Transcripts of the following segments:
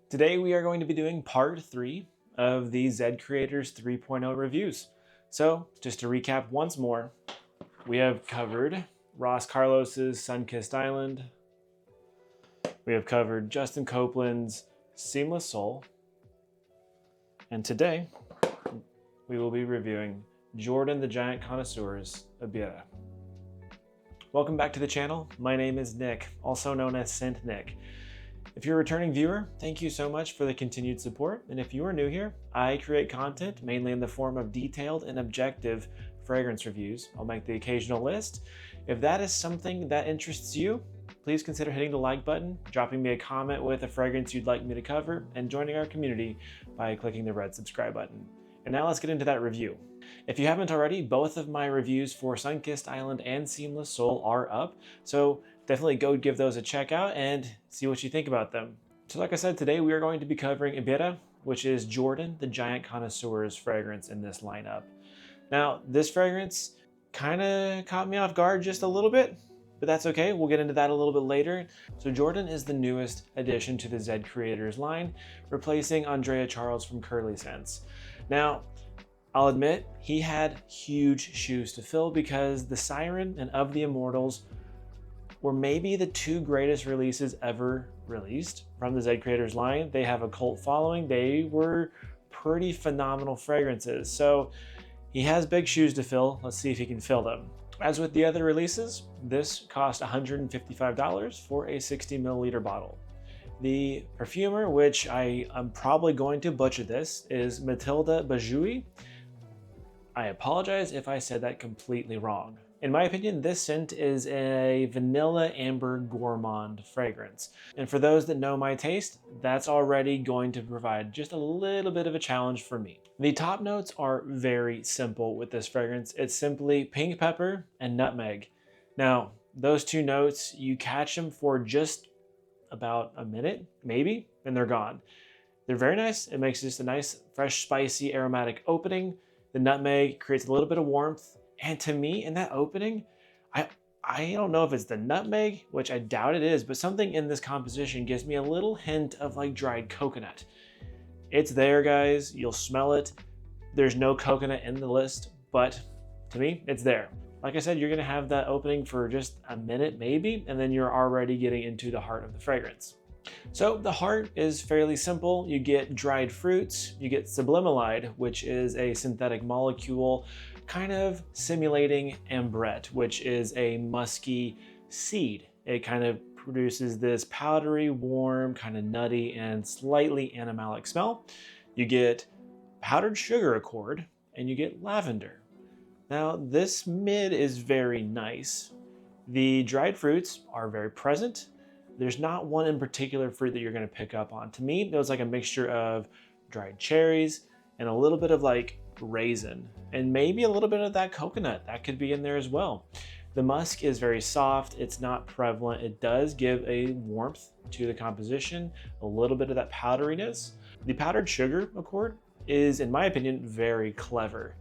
Today we are going to be doing part 3 of the Zed Creators 3.0 reviews. So just to recap once more, we have covered Ross Carlos's Sun-Kissed Island. We have covered Justin Copeland's Seamless Soul. And today we will be reviewing Jordan the Giant Connoisseur's Ibere. Welcome back to the channel. My name is Nick, also known as Scent Nick. If you're a returning viewer, thank you so much for the continued support. And if you are new here, I create content mainly in the form of detailed and objective fragrance reviews. I'll make the occasional list. If that is something that interests you, please consider hitting the like button, dropping me a comment with a fragrance you'd like me to cover, and joining our community by clicking the red subscribe button. And now let's get into that review. If you haven't already, both of my reviews for Sun-Kissed Island and Seamless Soul are up, so definitely go give those a check out and see what you think about them. So like I said, today we are going to be covering Ibere, which is Jordan the Giant Connoisseur's fragrance in this lineup. Now, this fragrance kind of caught me off guard just a little bit, but that's okay. We'll get into that a little bit later. So Jordan is the newest addition to the Zed Creators line, replacing Andrea Charles from Curly Scents. Now, I'll admit, he had huge shoes to fill because the Siren and Of the Immortals were maybe the two greatest releases ever released from the Zed Creators line. They have a cult following. They were pretty phenomenal fragrances. So he has big shoes to fill. Let's see if he can fill them. As with the other releases, this cost $155 for a 60 milliliter bottle. The perfumer, which I'm probably going to butcher this, is Matilda Bajoui. I apologize if I said that completely wrong. In my opinion, this scent is a vanilla amber gourmand fragrance. And for those that know my taste, that's already going to provide just a little bit of a challenge for me. The top notes are very simple with this fragrance. It's simply pink pepper and nutmeg. Now, those two notes, you catch them for just about a minute, maybe, and they're gone. They're very nice. It makes just a nice, fresh, spicy, aromatic opening. The nutmeg creates a little bit of warmth. And to me, in that opening, I don't know if it's the nutmeg, which I doubt it is, but something in this composition gives me a little hint of like dried coconut. It's there, guys. You'll smell it. There's no coconut in the list, but to me, it's there. Like I said, you're gonna have that opening for just a minute maybe, and then you're already getting into the heart of the fragrance. So the heart is fairly simple. You get dried fruits, you get sublimalide, which is a synthetic molecule kind of simulating ambrette, which is a musky seed. It kind of produces this powdery, warm, kind of nutty, and slightly animalic smell. You get powdered sugar accord, and you get lavender. Now, this mid is very nice. The dried fruits are very present. There's not one in particular fruit that you're gonna pick up on. To me, it was like a mixture of dried cherries and a little bit of like raisin, and maybe a little bit of that coconut that could be in there as well. The musk is very soft. It's not prevalent. It does give a warmth to the composition, a little bit of that powderiness. The powdered sugar accord is, in my opinion, very clever.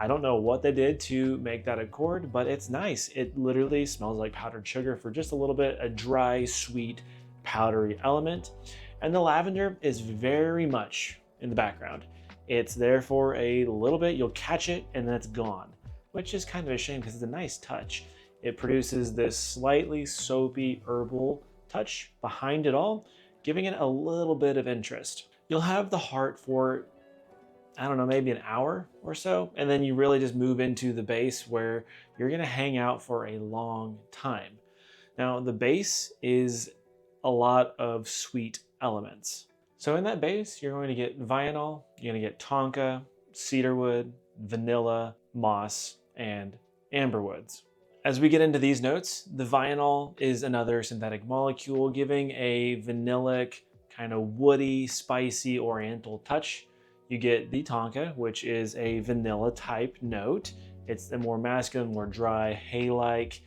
I don't know what they did to make that accord, but it's nice. It literally smells like powdered sugar for just a little bit, a dry, sweet, powdery element. And the lavender is very much in the background. It's there for a little bit, you'll catch it, and then it's gone, which is kind of a shame because it's a nice touch. It produces this slightly soapy herbal touch behind it all, giving it a little bit of interest. You'll have the heart for, I don't know, maybe an hour or so, and then you really just move into the base where you're gonna hang out for a long time. Now, the base is a lot of sweet elements. So in that base, you're going to get vianol, you're gonna get tonka, cedarwood, vanilla, moss, and amberwoods. As we get into these notes, the vianol is another synthetic molecule giving a vanillic, kind of woody, spicy, oriental touch. You get the tonka, which is a vanilla type note. It's the more masculine, more dry, hay-like.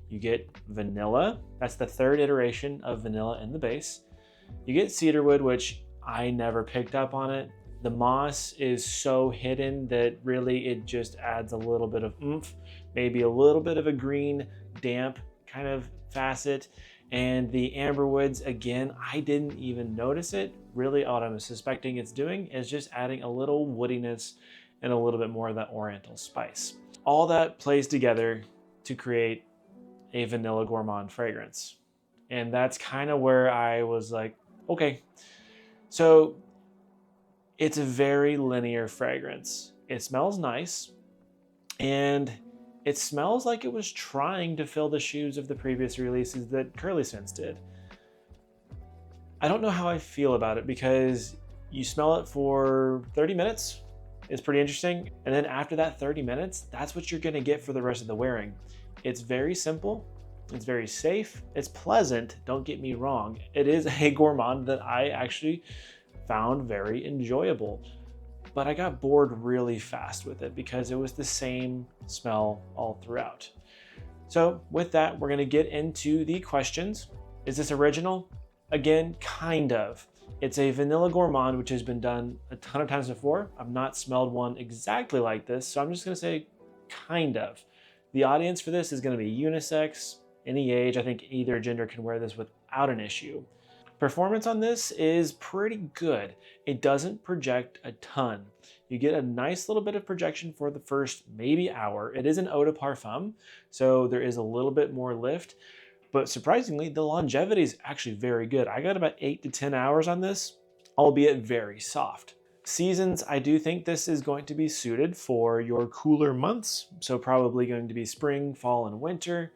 You get vanilla. That's the third iteration of vanilla in the base. You get cedarwood, which I never picked up on it. The moss is so hidden that really it just adds a little bit of oomph, maybe a little bit of a green, damp kind of facet. And the amber woods, again, I didn't even notice it. Really, all I'm suspecting it's doing is just adding a little woodiness and a little bit more of that oriental spice. All that plays together to create a vanilla gourmand fragrance. And that's kind of where I was like, okay. So it's a very linear fragrance. It smells nice, and it smells like it was trying to fill the shoes of the previous releases that Curly Sense did. I don't know how I feel about it, because you smell it for 30 minutes. It's pretty interesting. And then after that 30 minutes, that's what you're gonna get for the rest of the wearing. It's very simple. It's very safe. It's pleasant. Don't get me wrong. It is a gourmand that I actually found very enjoyable. But I got bored really fast with it because it was the same smell all throughout. So with that, we're gonna get into the questions. Is this original? Again, kind of. It's a vanilla gourmand, which has been done a ton of times before. I've not smelled one exactly like this, so I'm just gonna say kind of. The audience for this is gonna be unisex, any age. I think either gender can wear this without an issue. Performance on this is pretty good. It doesn't project a ton. You get a nice little bit of projection for the first maybe hour. It is an eau de parfum, so there is a little bit more lift, but surprisingly, the longevity is actually very good. I got about 8 to 10 hours on this, albeit very soft. Seasons, I do think this is going to be suited for your cooler months, so probably going to be spring, fall, and winter.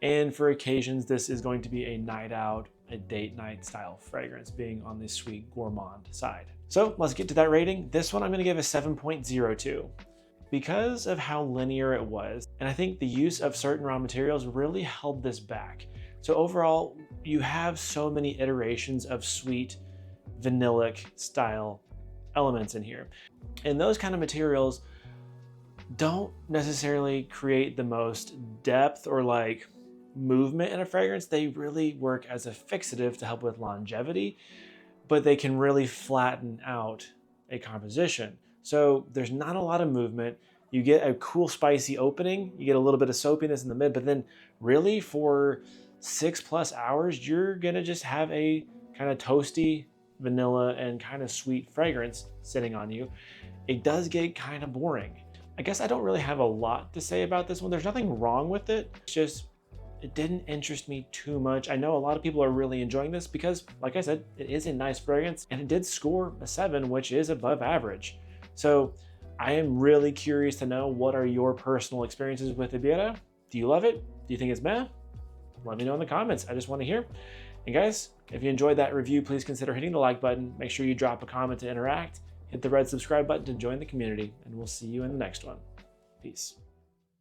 And for occasions, this is going to be a night out, a date night style fragrance, being on the sweet gourmand side. So let's get to that rating. This one I'm gonna give a 7.02. Because of how linear it was, and I think the use of certain raw materials really held this back. So overall, you have so many iterations of sweet, vanillic style elements in here. And those kind of materials don't necessarily create the most depth or like movement in a fragrance. They really work as a fixative to help with longevity, but they can really flatten out a composition. So there's not a lot of movement. You get a cool spicy opening, you get a little bit of soapiness in the mid, but then really for 6+ hours, you're gonna just have a kind of toasty vanilla and kind of sweet fragrance sitting on you. It does get kind of boring. I guess I don't really have a lot to say about this one. There's nothing wrong with it. It's just, it didn't interest me too much. I know a lot of people are really enjoying this because, like I said, it is a nice fragrance and it did score a 7, which is above average. So I am really curious to know, what are your personal experiences with Ibere? Do you love it? Do you think it's meh? Let me know in the comments. I just want to hear. And guys, if you enjoyed that review, please consider hitting the like button. Make sure you drop a comment to interact. Hit the red subscribe button to join the community, and we'll see you in the next one. Peace.